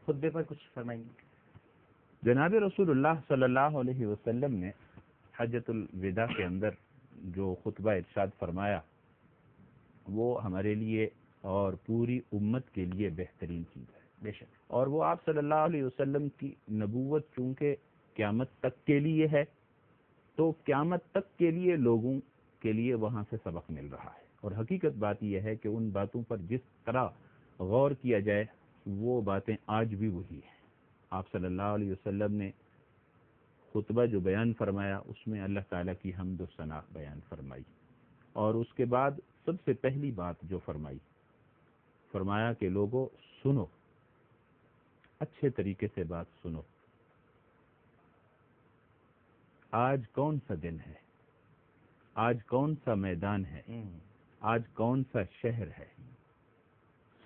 خطبے پر کچھ فرمائیں گے؟ جناب رسول اللہ صلی اللہ علیہ وسلم نے حجۃ الوداع کے اندر جو خطبہ ارشاد فرمایا وہ ہمارے لیے اور پوری امت کے لیے بہترین چیز ہے بے شک. اور وہ آپ صلی اللہ علیہ وسلم کی نبوت چونکہ قیامت تک کے لیے ہے تو قیامت تک کے لیے لوگوں کے لیے وہاں سے سبق مل رہا ہے. اور حقیقت بات یہ ہے کہ ان باتوں پر جس طرح غور کیا جائے وہ باتیں آج بھی وہی ہیں. آپ صلی اللہ علیہ وسلم نے خطبہ جو بیان فرمایا اس میں اللہ تعالیٰ کی حمد و ثنا بیان فرمائی اور اس کے بعد سب سے پہلی بات جو فرمایا کہ لوگوں سنو، اچھے طریقے سے بات سنو. آج کون سا دن ہے، آج کون سا میدان ہے، آج کون سا شہر ہے.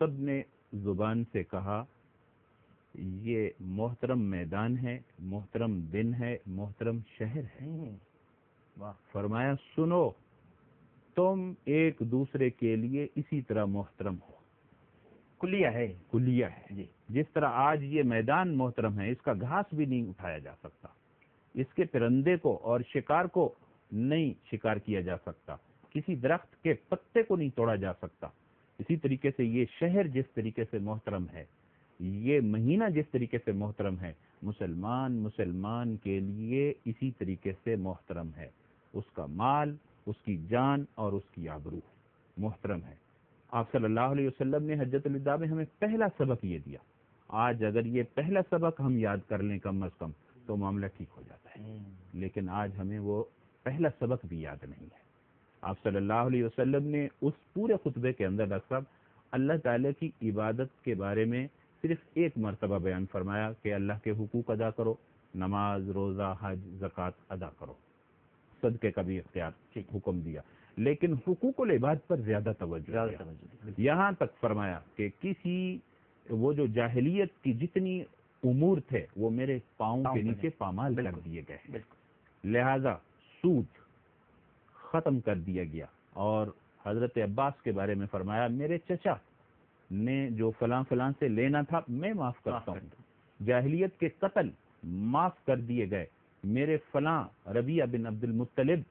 سب نے زبان سے کہا یہ محترم میدان ہے، محترم دن ہے، محترم شہر ہے. فرمایا سنو، تم ایک دوسرے کے لیے اسی طرح محترم ہو. کلیہ ہے جی. جس طرح آج یہ میدان محترم ہے، اس کا گھاس بھی نہیں اٹھایا جا سکتا، اس کے پرندے کو اور شکار کو نہیں شکار کیا جا سکتا، کسی درخت کے پتے کو نہیں توڑا جا سکتا. اسی طریقے سے یہ شہر جس طریقے سے محترم ہے، یہ مہینہ جس طریقے سے محترم ہے، مسلمان کے لیے اسی طریقے سے محترم ہے. اس کا مال، اس کی جان اور اس کی آبرو محترم ہے. آپ صلی اللہ علیہ وسلم نے حجۃ الوداع میں ہمیں پہلا سبق یہ دیا. آج اگر یہ پہلا سبق ہم یاد کر لیں کم از کم تو معاملہ ٹھیک ہو جاتا ہے، لیکن آج ہمیں وہ پہلا سبق بھی یاد نہیں ہے. آپ صلی اللہ علیہ وسلم نے اس پورے خطبے کے اندر ڈاکٹر صاحب اللہ تعالیٰ کی عبادت کے بارے میں صرف ایک مرتبہ بیان فرمایا کہ اللہ کے حقوق ادا کرو، نماز، روزہ، حج، زکوٰۃ ادا کرو، صدقے کا بھی اختیار حکم دیا، لیکن حقوق العباد پر زیادہ توجہ یہاں تک فرمایا کہ وہ جو جاہلیت کی جتنی امور تھے وہ میرے پاؤں کے نیچے پامال کر دیے گئے، لہذا سود ختم کر دیا گیا. اور حضرت عباس کے بارے میں فرمایا میرے چچا نے جو فلاں سے لینا تھا میں معاف کرتا ہوں. جاہلیت کے قتل معاف کر دیے گئے، میرے فلاں ربیعہ بن عبد المطلب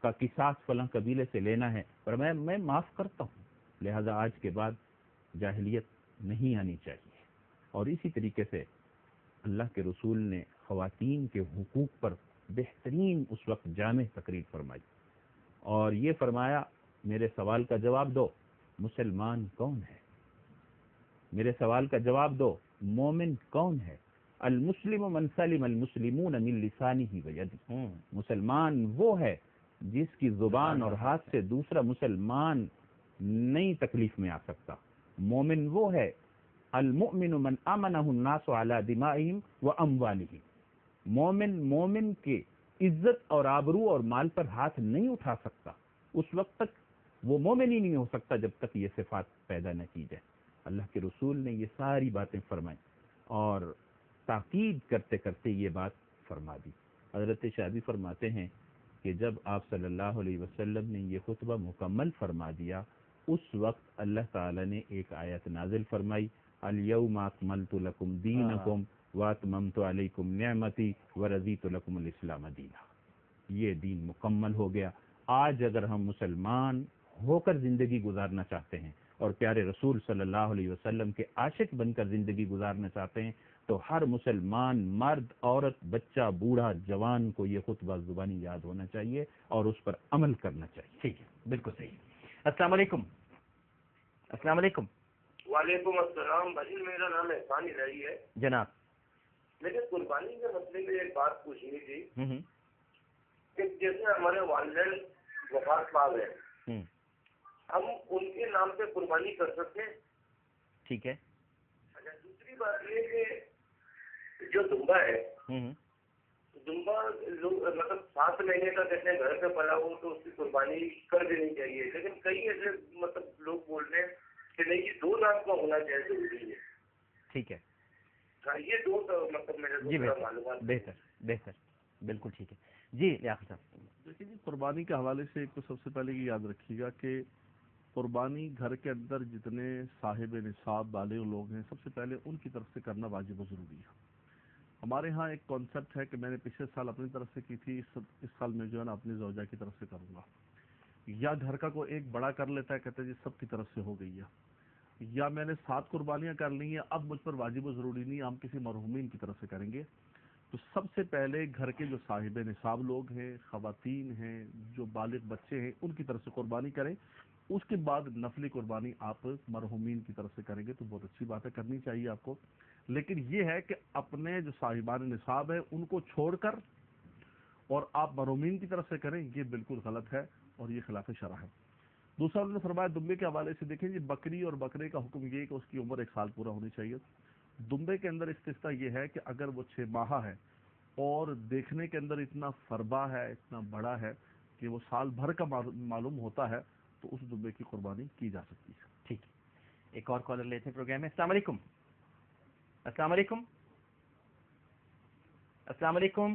کا قصاص فلاں قبیلے سے لینا ہے، فرمایا میں معاف کرتا ہوں. لہذا آج کے بعد جاہلیت نہیں آنی چاہیے. اور اسی طریقے سے اللہ کے رسول نے خواتین کے حقوق پر بہترین اس وقت جامع تقریر فرمائی اور یہ فرمایا میرے سوال کا جواب دو، مسلمان کون ہے؟ میرے سوال کا جواب دو، مومن کون ہے؟ المسلم من سلم المسلمون من لسانہ ویدہ. مسلمان وہ ہے جس کی زبان اور ہاتھ سے دوسرا مسلمان نئی تکلیف میں آ سکتا. مومن وہ ہے المؤمن من امنہ الناس علی دمائہم واموالہم. مومن کے عزت اور آبرو اور مال پر ہاتھ نہیں اٹھا سکتا، اس وقت تک وہ مومن ہی نہیں ہو سکتا جب تک یہ صفات پیدا نہ کی جائے. اللہ کے رسول نے یہ ساری باتیں فرمائیں اور تاکید کرتے کرتے یہ بات فرما دی. حضرت شاذی فرماتے ہیں کہ جب آپ صلی اللہ علیہ وسلم نے یہ خطبہ مکمل فرما دیا اس وقت اللہ تعالی نے ایک آیت نازل فرمائی، الیوم اکملت لکم دینکم واتممت علیکم نعمتی ورضیت لکم الاسلام دینا. یہ دین مکمل ہو گیا. آج اگر ہم مسلمان ہو کر زندگی گزارنا چاہتے ہیں اور پیارے رسول صلی اللہ علیہ وسلم کے عاشق بن کر زندگی گزارنا چاہتے ہیں تو ہر مسلمان مرد، عورت، بچہ، بوڑھا، جوان کو یہ خطبہ زبانی یاد ہونا چاہیے اور اس پر عمل کرنا چاہیے. ٹھیک ہے، بالکل صحیح. السلام علیکم. السلام علیکم. وعلیکم السلام. بھائی میرا نام احسان الہی ہے. جناب. لیکن قربانی کے مسئلے میں ایک بات پوچھنی تھی کہ جیسے ہمارے والدین وفات پا گئے، ہم ان کے نام پہ قربانی کر سکتے ہیں؟ ٹھیک ہے. اچھا، دوسری بات یہ کہ جو دمبا ہے، دمبا لوگ مطلب 7 مہینے کا کہتے ہیں گھر پہ پلا ہو تو اس کی قربانی کر دینی چاہیے، لیکن کئی ایسے مطلب لوگ بول رہے ہیں کہ نہیں یہ 2 نام کا ہونا چاہیے ضروری ہے. ٹھیک ہے. یہ 2 مطلب میرے معلومات. بہتر بالکل ٹھیک ہے. جی لیاقت صاحب. دیکھیے جی، قربانی کے حوالے سے ایک تو سب سے پہلے یہ یاد رکھیے گا کہ قربانی گھر کے اندر جتنے صاحب نصاب بالغ لوگ ہیں سب سے پہلے ان کی طرف سے کرنا واجب و ضروری ہے. ہمارے ہاں ایک کانسیپٹ ہے کہ میں نے پچھلے سال اپنی طرف سے کی تھی، اس سال میں جو ہے نا اپنی زوجہ کی طرف سے کروں گا. یا گھر کا کوئی ایک بڑا کر لیتا ہے، کہتے ہیں جی سب کی طرف سے ہو گئی ہے. یا میں نے 7 قربانیاں کر لی ہیں، اب مجھ پر واجب و ضروری نہیں، ہم کسی مرحومین کی طرف سے کریں گے. تو سب سے پہلے گھر کے جو صاحب نصاب لوگ ہیں، خواتین ہیں، جو بالغ بچے ہیں، ان کی طرف سے قربانی کریں. اس کے بعد نفلی قربانی آپ مرحومین کی طرف سے کریں گے تو بہت اچھی بات ہے، کرنی چاہیے آپ کو. لیکن یہ ہے کہ اپنے جو صاحبان نصاب ہیں ان کو چھوڑ کر اور آپ مرحومین کی طرف سے کریں، یہ بالکل غلط ہے اور یہ خلاف شرع ہے. دوسرا انہوں نے فرمایا دمبے کے حوالے سے، دیکھیں جی بکری اور بکرے کا حکم یہ ہے کہ اس کی عمر 1 سال پورا ہونی چاہیے. دمبے کے اندر استثناء یہ ہے کہ اگر وہ 6 ماہ ہے اور دیکھنے کے اندر اتنا فربا ہے، اتنا بڑا ہے کہ وہ سال بھر کا معلوم ہوتا ہے تو اس دمبے کی قربانی کی جا سکتی ہے. ٹھیک ہے، ایک اور کالر لیتے ہیں پروگرام میں. السلام علیکم. السلام علیکم. السلام علیکم.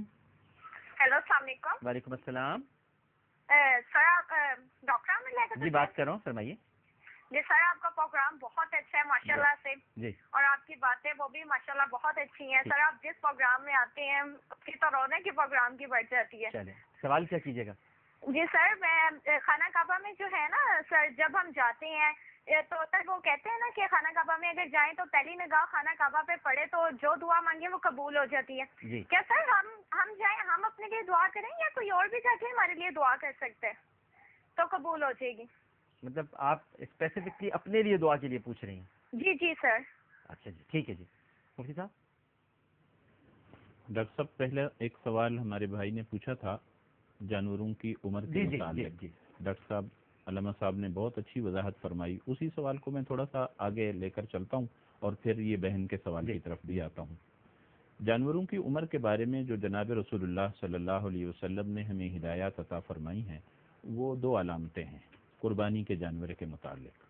ہیلو، السلام علیکم. وعلیکم السلام. سر آپ ڈاکٹر احمد لے کر جی بات کر رہا ہوں، فرمائیے. جی سر، آپ کا پروگرام بہت اچھا ہے ماشاءاللہ سے. جی. اور آپ کی باتیں وہ بھی ماشاءاللہ بہت اچھی ہیں. سر آپ جس پروگرام میں آتے ہیں اس کی تو رونق کی پروگرام کی بڑھ جاتی ہے. چلیں، سوال کیا کیجیے گا؟ جی سر، میں خانہ کعبہ میں جو ہے نا سر، جب ہم جاتے ہیں تو سر وہ کہتے ہیں نا کہ خانہ کعبہ میں اگر جائیں تو پہلی نگاہ خانہ کعبہ پہ پڑے تو جو دعا مانگے وہ قبول ہو جاتی ہے. جی. کیا سر ہم جائیں، ہم اپنے لیے دعا کریں یا کوئی اور بھی جا کے ہمارے لیے دعا کر سکتے ہیں تو قبول ہو جائے گی؟ مطلب آپ اسپیسیفکلی اپنے لیے دعا کے لیے پوچھ رہی ہیں؟ جی جی سر. اچھا جی، ٹھیک ہے جی. مفتی صاحب. ڈاکٹر صاحب پہلے ایک سوال ہمارے بھائی نے پوچھا تھا جانوروں کی عمر کے متعلق. ڈاکٹر صاحب علامہ صاحب نے بہت اچھی وضاحت فرمائی. اسی سوال کو میں تھوڑا سا آگے لے کر چلتا ہوں اور پھر یہ بہن کے سوال کی طرف بھی آتا ہوں. جانوروں کی عمر کے بارے میں جو جناب رسول اللہ صلی اللہ علیہ وسلم نے ہمیں ہدایات عطا فرمائی ہیں وہ 2 علامتیں ہیں قربانی کے جانور کے متعلق.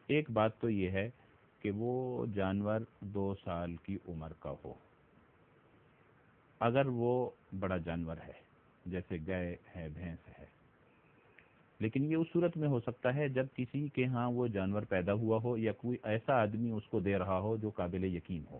ایک بات تو یہ ہے کہ وہ جانور 2 سال کی عمر کا ہو. اگر وہ بڑا جانور ہے جیسے گائے ہے، بھینس ہے، لیکن یہ اس صورت میں ہو سکتا ہے جب کسی کے ہاں وہ جانور پیدا ہوا ہو یا کوئی ایسا آدمی اس کو دے رہا ہو جو قابل یقین ہو.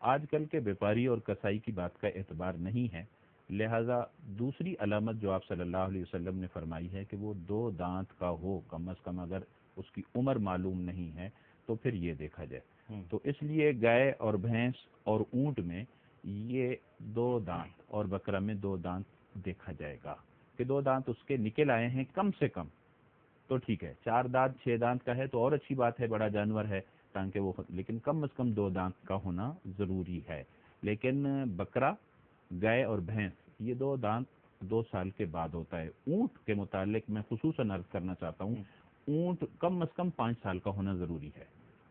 آج کل کے بیپاری اور کسائی کی بات کا اعتبار نہیں ہے، لہذا دوسری علامت جو آپ صلی اللہ علیہ وسلم نے فرمائی ہے کہ وہ 2 دانت کا ہو کم از کم. اگر اس کی عمر معلوم نہیں ہے تو پھر یہ دیکھا جائے. تو اس لیے گائے اور بھینس اور اونٹ میں یہ 2 دانت اور بکرا میں 2 دانت دیکھا جائے گا کہ 2 دانت اس کے نکل آئے ہیں کم سے کم تو ٹھیک ہے. 4 دانت 6 دانت کا ہے تو اور اچھی بات ہے، بڑا جانور ہے تاکہ وہ، لیکن کم از کم 2 دانت کا ہونا ضروری ہے. لیکن بکرا، گائے اور بھینس یہ 2 دانت 2 سال کے بعد ہوتا ہے. اونٹ کے متعلق میں خصوصاً عرض کرنا چاہتا ہوں، اونٹ کم از کم 5 سال کا ہونا ضروری ہے.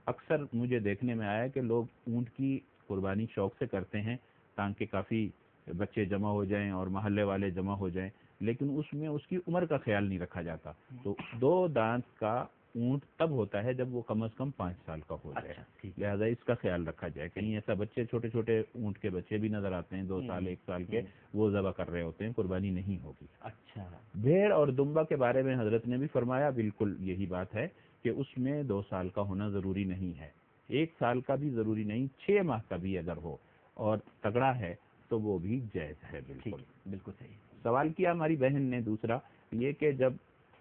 اکثر مجھے دیکھنے میں آیا کہ لوگ اونٹ کی قربانی شوق سے کرتے ہیں تاکہ کافی بچے جمع ہو جائیں اور محلے والے جمع ہو جائیں، لیکن اس میں اس کی عمر کا خیال نہیں رکھا جاتا. تو 2 دانت کا اونٹ تب ہوتا ہے جب وہ کم از کم 5 سال کا ہو جائے. لہذا اس کا خیال رکھا جائے. کہیں ایسا بچے چھوٹے چھوٹے اونٹ کے بچے بھی نظر آتے ہیں 2 سال 1 سال کے، وہ ذبح کر رہے ہوتے ہیں، قربانی نہیں ہوگی. اچھا. بھیڑ اور دمبا کے بارے میں حضرت نے بھی فرمایا بالکل یہی بات ہے کہ اس میں 2 سال کا ہونا ضروری نہیں ہے، 1 سال کا بھی ضروری نہیں، 6 ماہ کا بھی اگر ہو اور تگڑا ہے تو وہ بھی جائز ہے. بالکل بالکل صحیح. سوال کیا ہماری بہن نے دوسرا یہ کہ جب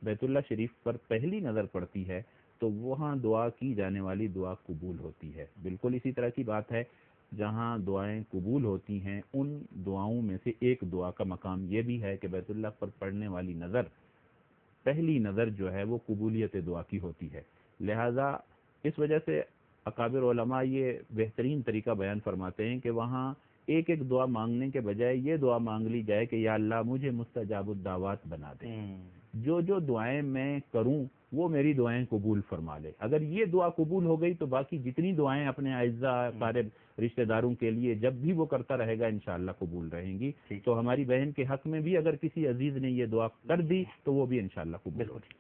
بیت اللہ شریف پر پہلی نظر پڑتی ہے تو وہاں دعا کی جانے والی دعا قبول ہوتی ہے. بالکل اسی طرح کی بات ہے، جہاں دعائیں قبول ہوتی ہیں ان دعاؤں میں سے ایک دعا کا مقام یہ بھی ہے کہ بیت اللہ پر پڑنے والی نظر، پہلی نظر جو ہے وہ قبولیت دعا کی ہوتی ہے. لہذا اس وجہ سے اکابر علماء یہ بہترین طریقہ بیان فرماتے ہیں کہ وہاں ایک ایک دعا مانگنے کے بجائے یہ دعا مانگ لی جائے کہ یا اللہ مجھے مستجاب الدعوات بنا دے، جو دعائیں میں کروں وہ میری دعائیں قبول فرما لے. اگر یہ دعا قبول ہو گئی تو باقی جتنی دعائیں اپنے اعزاء اقارب رشتہ داروں کے لیے جب بھی وہ کرتا رہے گا انشاءاللہ قبول رہیں گی. تو ہماری بہن کے حق میں بھی اگر کسی عزیز نے یہ دعا کر دی تو وہ بھی انشاءاللہ قبول ہوگی.